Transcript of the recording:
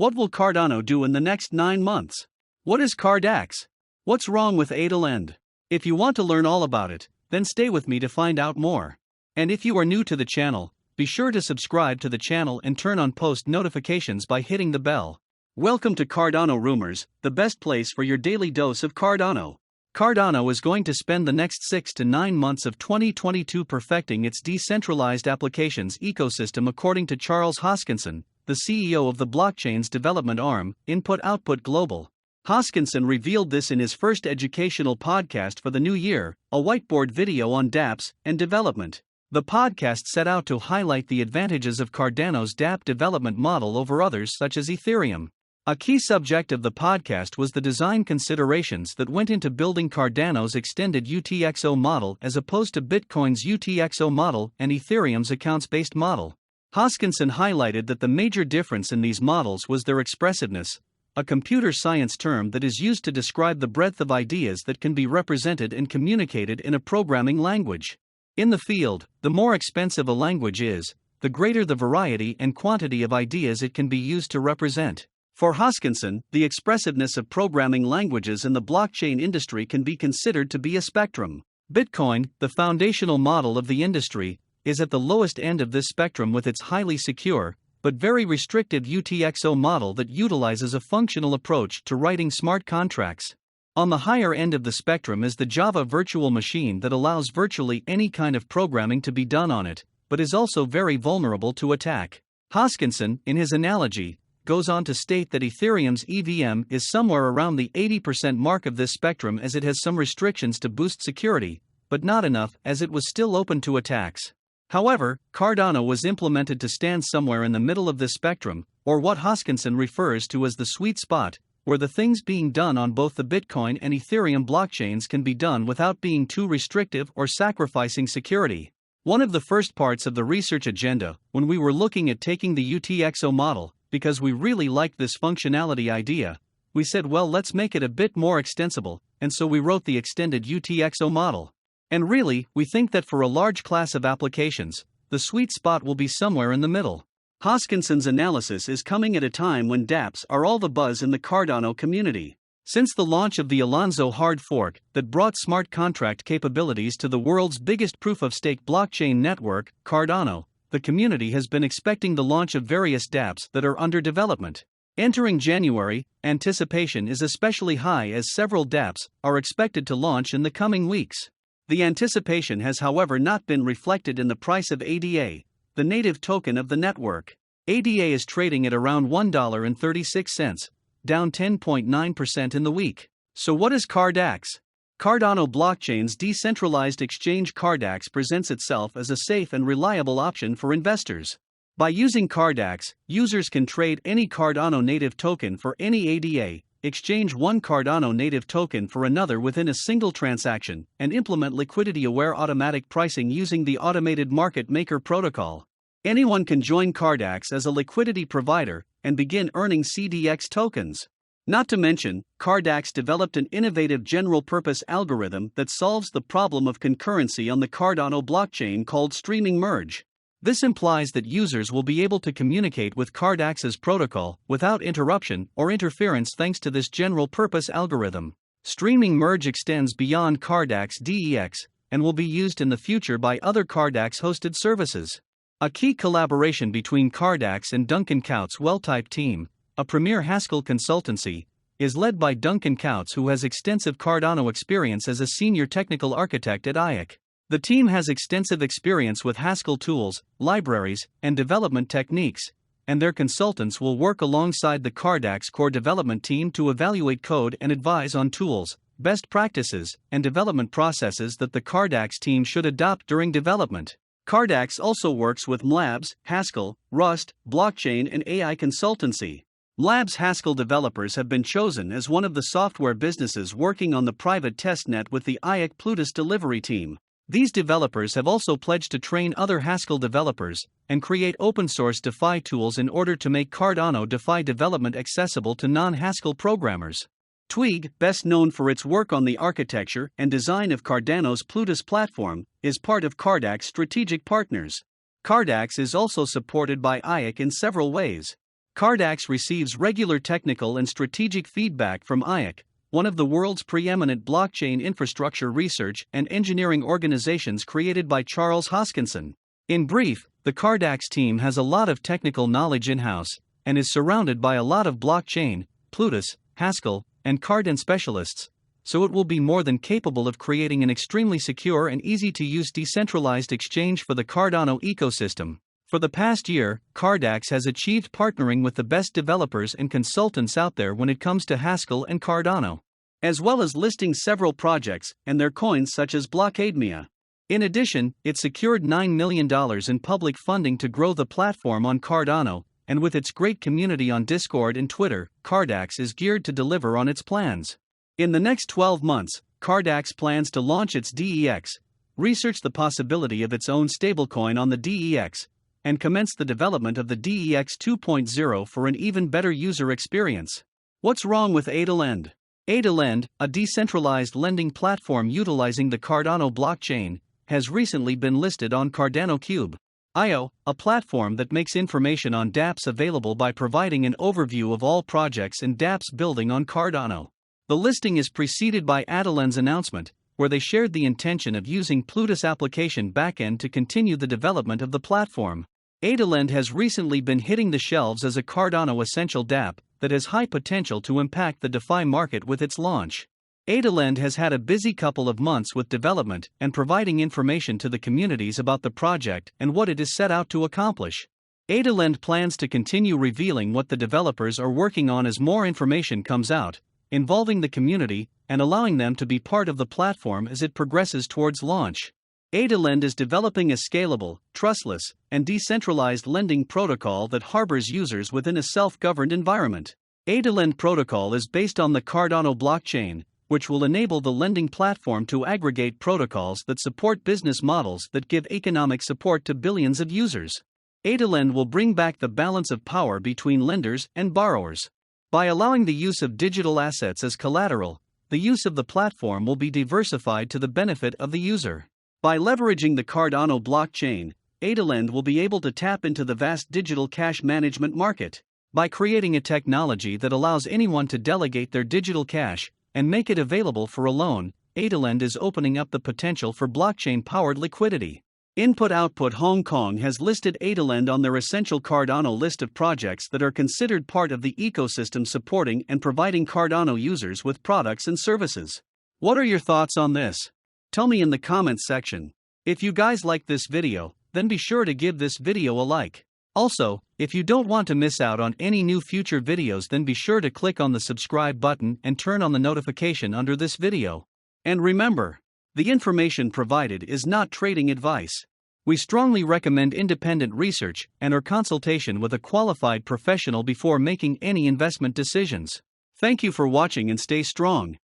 What will Cardano do in the next 9 months? What is Cardax? What's wrong with ADALend? If you want to learn all about it, then stay with me to find out more. And if you are new to the channel, be sure to subscribe to the channel and turn on post notifications by hitting the bell. Welcome to Cardano Rumors, the best place for your daily dose of Cardano. Cardano is going to spend the next 6 to 9 months of 2022 perfecting its decentralized applications ecosystem, according to Charles Hoskinson, the CEO of the blockchain's development arm, Input-Output Global. Hoskinson revealed this in his first educational podcast for the new year, a whiteboard video on dApps and development. The podcast set out to highlight the advantages of Cardano's dApp development model over others such as Ethereum. A key subject of the podcast was the design considerations that went into building Cardano's extended UTXO model as opposed to Bitcoin's UTXO model and Ethereum's accounts-based model. Hoskinson highlighted that the major difference in these models was their expressiveness, a computer science term that is used to describe the breadth of ideas that can be represented and communicated in a programming language. In the field, the more expensive a language is, the greater the variety and quantity of ideas it can be used to represent. For Hoskinson, the expressiveness of programming languages in the blockchain industry can be considered to be a spectrum. Bitcoin, the foundational model of the industry, is at the lowest end of this spectrum with its highly secure, but very restrictive UTXO model that utilizes a functional approach to writing smart contracts. On the higher end of the spectrum is the Java virtual machine that allows virtually any kind of programming to be done on it, but is also very vulnerable to attack. Hoskinson, in his analogy, goes on to state that Ethereum's EVM is somewhere around the 80% mark of this spectrum, as it has some restrictions to boost security, but not enough as it was still open to attacks. However, Cardano was implemented to stand somewhere in the middle of this spectrum, or what Hoskinson refers to as the sweet spot, where the things being done on both the Bitcoin and Ethereum blockchains can be done without being too restrictive or sacrificing security. One of the first parts of the research agenda, when we were looking at taking the UTXO model, because we really liked this functionality idea, we said, well, let's make it a bit more extensible, and so we wrote the extended UTXO model. And really, we think that for a large class of applications, the sweet spot will be somewhere in the middle. Hoskinson's analysis is coming at a time when dApps are all the buzz in the Cardano community. Since the launch of the Alonzo hard fork that brought smart contract capabilities to the world's biggest proof-of-stake blockchain network, Cardano, the community has been expecting the launch of various dApps that are under development. Entering January, anticipation is especially high as several dApps are expected to launch in the coming weeks. The anticipation has, however, not been reflected in the price of ADA, the native token of the network. ADA is trading at around $1.36, down 10.9% in the week. So what is Cardax? Cardano blockchain's decentralized exchange Cardax presents itself as a safe and reliable option for investors. By using Cardax, users can trade any Cardano native token for any ADA, exchange one Cardano native token for another within a single transaction, and implement liquidity-aware automatic pricing using the automated market maker protocol. Anyone can join Cardax as a liquidity provider and begin earning CDX tokens. Not to mention, Cardax developed an innovative general-purpose algorithm that solves the problem of concurrency on the Cardano blockchain called streaming merge. This implies that users will be able to communicate with Cardax's protocol without interruption or interference thanks to this general-purpose algorithm. Streaming merge extends beyond Cardax DEX and will be used in the future by other Cardax-hosted services. A key collaboration between Cardax and Duncan Coutts' Welltype team, a premier Haskell consultancy, is led by Duncan Coutts, who has extensive Cardano experience as a senior technical architect at ADA. The team has extensive experience with Haskell tools, libraries, and development techniques, and their consultants will work alongside the Cardax core development team to evaluate code and advise on tools, best practices, and development processes that the Cardax team should adopt during development. Cardax also works with MLabs, Haskell, Rust, blockchain, and AI consultancy. MLabs Haskell developers have been chosen as one of the software businesses working on the private testnet with the IAC Plutus delivery team. These developers have also pledged to train other Haskell developers and create open-source DeFi tools in order to make Cardano DeFi development accessible to non-Haskell programmers. Twig, best known for its work on the architecture and design of Cardano's Plutus platform, is part of Cardax strategic partners. Cardax is also supported by IAC in several ways. Cardax receives regular technical and strategic feedback from ADA, one of the world's preeminent blockchain infrastructure research and engineering organizations created by Charles Hoskinson. In brief, the Cardax team has a lot of technical knowledge in-house, and is surrounded by a lot of blockchain, Plutus, Haskell, and Cardano specialists, so it will be more than capable of creating an extremely secure and easy-to-use decentralized exchange for the Cardano ecosystem. For the past year, Cardax has achieved partnering with the best developers and consultants out there when it comes to Haskell and Cardano, as well as listing several projects and their coins such as Blockademia. In addition, it secured $9 million in public funding to grow the platform on Cardano, and with its great community on Discord and Twitter, Cardax is geared to deliver on its plans. In the next 12 months, Cardax plans to launch its DEX, research the possibility of its own stablecoin on the DEX, and commence the development of the DEX 2.0 for an even better user experience. What's wrong with ADALend? ADALend, a decentralized lending platform utilizing the Cardano blockchain, has recently been listed on Cardano.io, a platform that makes information on dApps available by providing an overview of all projects and dApps building on Cardano. The listing is preceded by ADALend's announcement, where they shared the intention of using Plutus application backend to continue the development of the platform. ADALend has recently been hitting the shelves as a Cardano essential dApp that has high potential to impact the DeFi market with its launch. ADALend has had a busy couple of months with development and providing information to the communities about the project and what it is set out to accomplish. ADALend plans to continue revealing what the developers are working on as more information comes out, involving the community and allowing them to be part of the platform as it progresses towards launch. ADALend is developing a scalable, trustless, and decentralized lending protocol that harbors users within a self-governed environment. ADALend protocol is based on the Cardano blockchain, which will enable the lending platform to aggregate protocols that support business models that give economic support to billions of users. ADALend will bring back the balance of power between lenders and borrowers. By allowing the use of digital assets as collateral, the use of the platform will be diversified to the benefit of the user. By leveraging the Cardano blockchain, ADALend will be able to tap into the vast digital cash management market. By creating a technology that allows anyone to delegate their digital cash and make it available for a loan, ADALend is opening up the potential for blockchain-powered liquidity. Input-Output Hong Kong has listed ADALend on their essential Cardano list of projects that are considered part of the ecosystem supporting and providing Cardano users with products and services. What are your thoughts on this? Tell me in the comments section. If you guys like this video, then be sure to give this video a like. Also, if you don't want to miss out on any new future videos, then be sure to click on the subscribe button and turn on the notification under this video. And remember, the information provided is not trading advice. We strongly recommend independent research and or consultation with a qualified professional before making any investment decisions. Thank you for watching and stay strong.